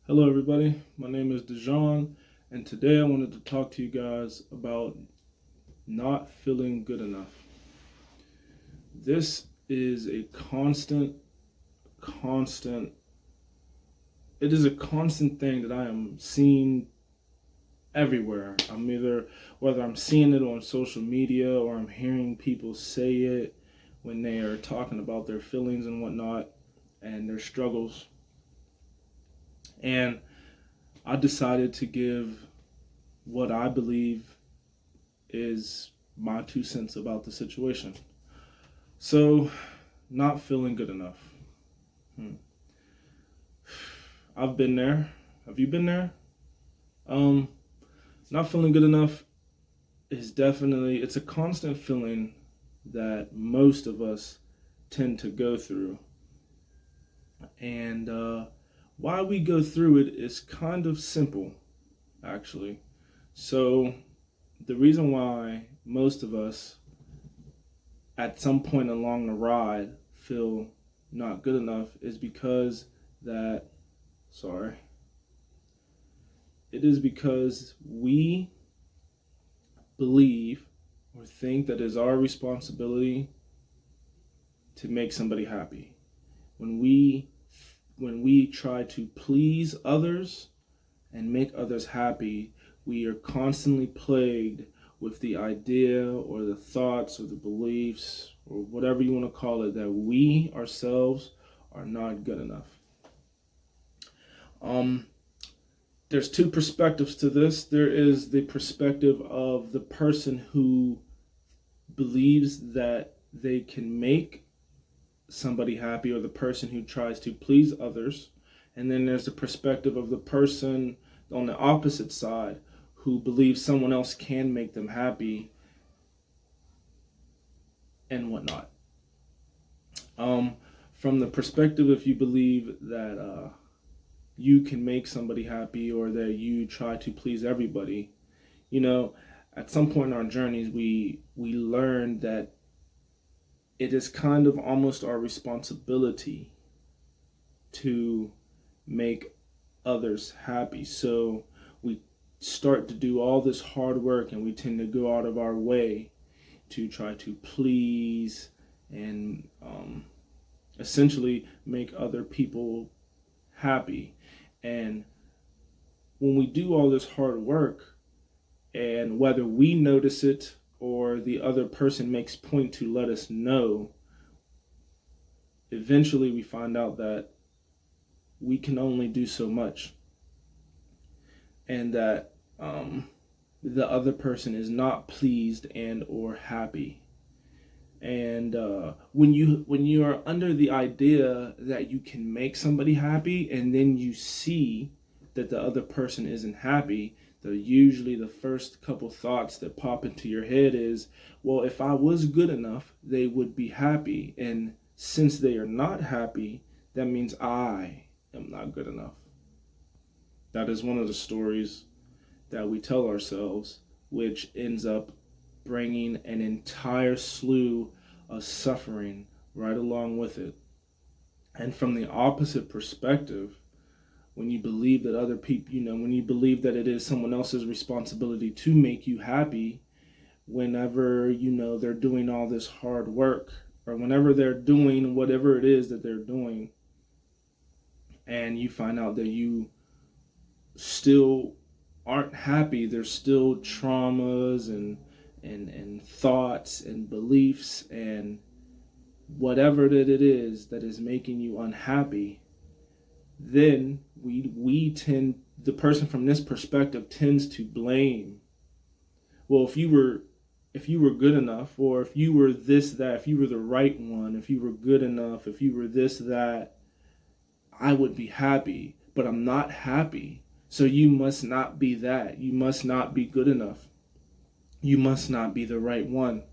Hello, everybody. My name is Dejan, and today I wanted to talk to you guys about not feeling good enough. This is a constant, it is a constant thing that I am seeing everywhere. Whether I'm seeing it on social media or I'm hearing people say it when they are talking about their feelings and whatnot and their struggles. And I decided to give what I believe is my 2 cents about the situation. So, not feeling good enough. I've been there. Have you been there? Um, Not feeling good enough is definitely, it's a constant feeling that most of us tend to go through. And why we go through it is kind of simple, actually. So, the reason why most of us at some point along the ride feel not good enough is because that, sorry, it is because we believe or think that it's our responsibility to make somebody happy. When we try to please others and make others happy, we are constantly plagued with the idea or the thoughts or the beliefs or whatever you want to call it that we ourselves are not good enough. There's two perspectives to this. There is the perspective of the person who believes that they can make somebody happy, or the person who tries to please others. And then there's the perspective of the person on the opposite side who believes someone else can make them happy and whatnot. From the perspective, if you believe that you can make somebody happy or that you try to please everybody, at some point in our journeys, we learn that it is kind of almost our responsibility to make others happy. So we start to do all this hard work and we tend to go out of our way to try to please and essentially make other people happy. And when we do all this hard work, and whether we notice it or the other person makes point to let us know, eventually we find out that we can only do so much, and that the other person is not pleased and or happy. And when you are under the idea that you can make somebody happy, and then you see that the other person isn't happy, usually the first couple thoughts that pop into your head is, well, if I was good enough, they would be happy. And since they are not happy, that means I am not good enough. That is one of the stories that we tell ourselves, which ends up bringing an entire slew of suffering right along with it. And from the opposite perspective, when you believe that other people, when you believe that it is someone else's responsibility to make you happy, whenever, they're doing all this hard work, or whenever they're doing whatever it is that they're doing, and you find out that you still aren't happy, there's still traumas and thoughts and beliefs and whatever that it is that is making you unhappy, then the person from this perspective tends to blame. Well, if you were good enough, or if you were this, that, if you were the right one, if you were good enough, if you were this, that, I would be happy, but I'm not happy. So you must not be that. You must not be good enough. You must not be the right one.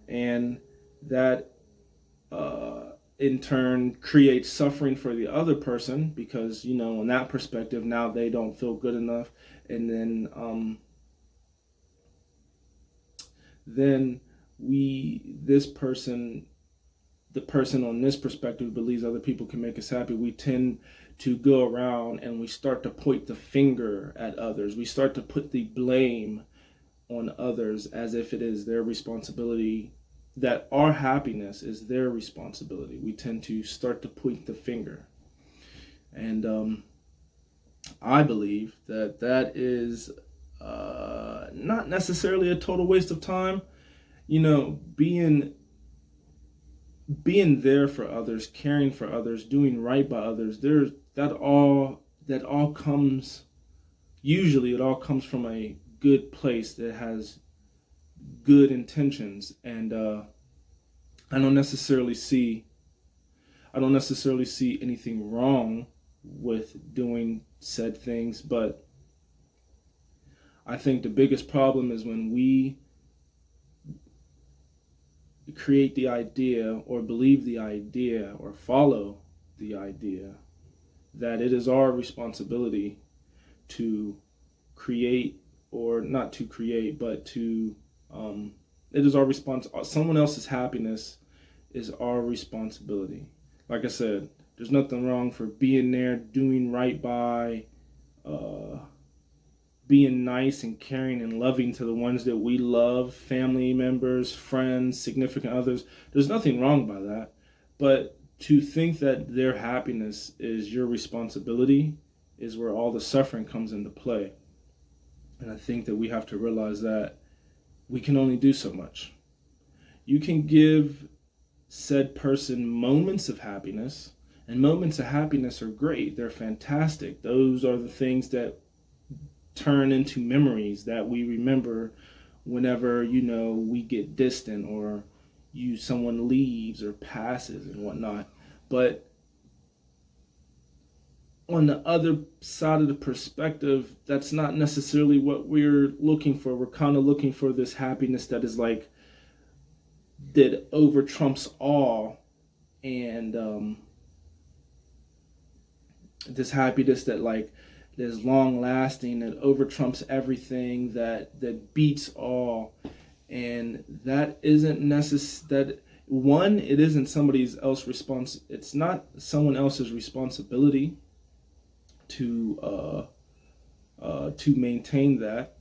And that in turn creates suffering for the other person, because in that perspective, now they don't feel good enough. And then the person on this perspective believes other people can make us happy. We tend to go around and we start to point the finger at others. We start to put the blame on others as if it is their responsibility, that our happiness is their responsibility. We tend to start to point the finger. And I believe that that is not necessarily a total waste of time. You know, being there for others, caring for others, doing right by others, that all comes, usually it all comes from a good place that has good intentions. And I don't necessarily see anything wrong with doing said things, but I think the biggest problem is when we create the idea or believe the idea or follow the idea that it is our responsibility to create, or not to create, but to it is our response. Someone else's happiness is our responsibility. Like I said, there's nothing wrong for being there, doing right by, being nice and caring and loving to the ones that we love, family members, friends, significant others. There's nothing wrong by that. But to think that their happiness is your responsibility is where all the suffering comes into play. And I think that we have to realize that we can only do so much. You can give said person moments of happiness, and moments of happiness are great. They're fantastic. Those are the things that turn into memories that we remember whenever, you know, we get distant or someone leaves or passes and whatnot. But on the other side of the perspective, that's not necessarily what we're looking for. We're kind of looking for this happiness that is like, that over trumps all, and this happiness that like is long lasting, that over trumps everything, that beats all. And that isn't that one, it isn't somebody's else response. It's not someone else's responsibility to maintain that.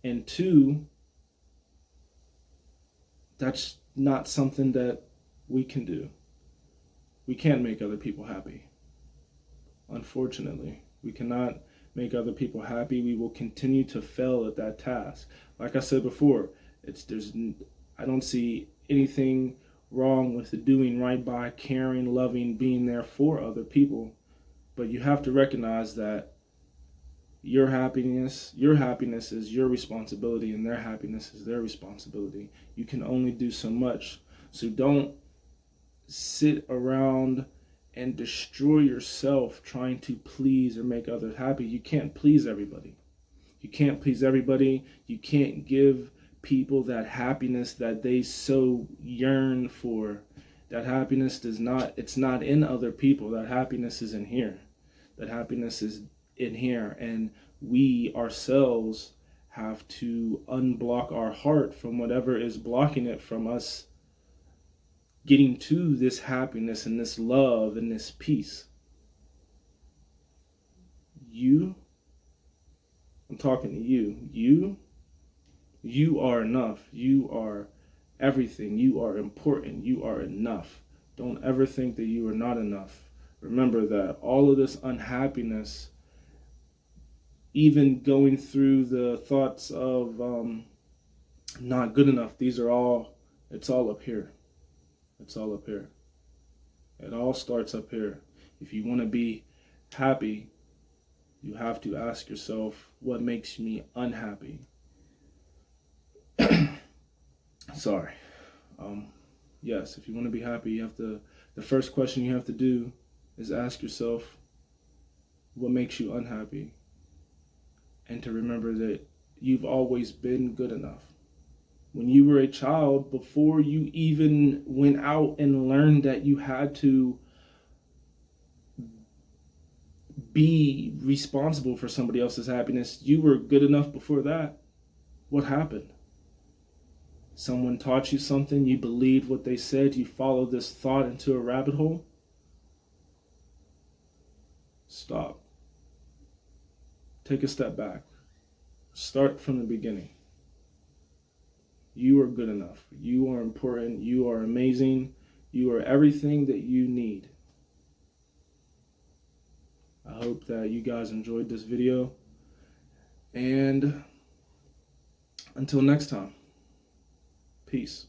And two, that's not something that we can do. We can't make other people happy. Unfortunately, we cannot make other people happy. We will continue to fail at that task. Like I said before, I don't see anything wrong with doing right by, caring, loving, being there for other people. But you have to recognize that your happiness is your responsibility, and their happiness is their responsibility. You can only do so much. So don't sit around and destroy yourself trying to please or make others happy. You can't please everybody. You can't please everybody. You can't give people that happiness that they so yearn for. That happiness it's not in other people. That happiness is in here. That happiness is in here. And we ourselves have to unblock our heart from whatever is blocking it from us getting to this happiness and this love and this peace. I'm talking to you. You are enough. You are everything. You are important. You are enough. Don't ever think that you are not enough. Remember that all of this unhappiness, even going through the thoughts of not good enough, it's all up here. It's all up here. It all starts up here. If you want to be happy, you have to ask yourself, what makes me unhappy? Sorry. Yes, if you want to be happy, the first question you have to do is ask yourself, what makes you unhappy? And to remember that you've always been good enough. When you were a child, before you even went out and learned that you had to be responsible for somebody else's happiness, you were good enough before that. What happened? Someone taught you something, you believed what they said, you followed this thought into a rabbit hole. Stop. Take a step back. Start from the beginning. You are good enough. You are important. You are amazing. You are everything that you need. I hope that you guys enjoyed this video. And until next time, peace.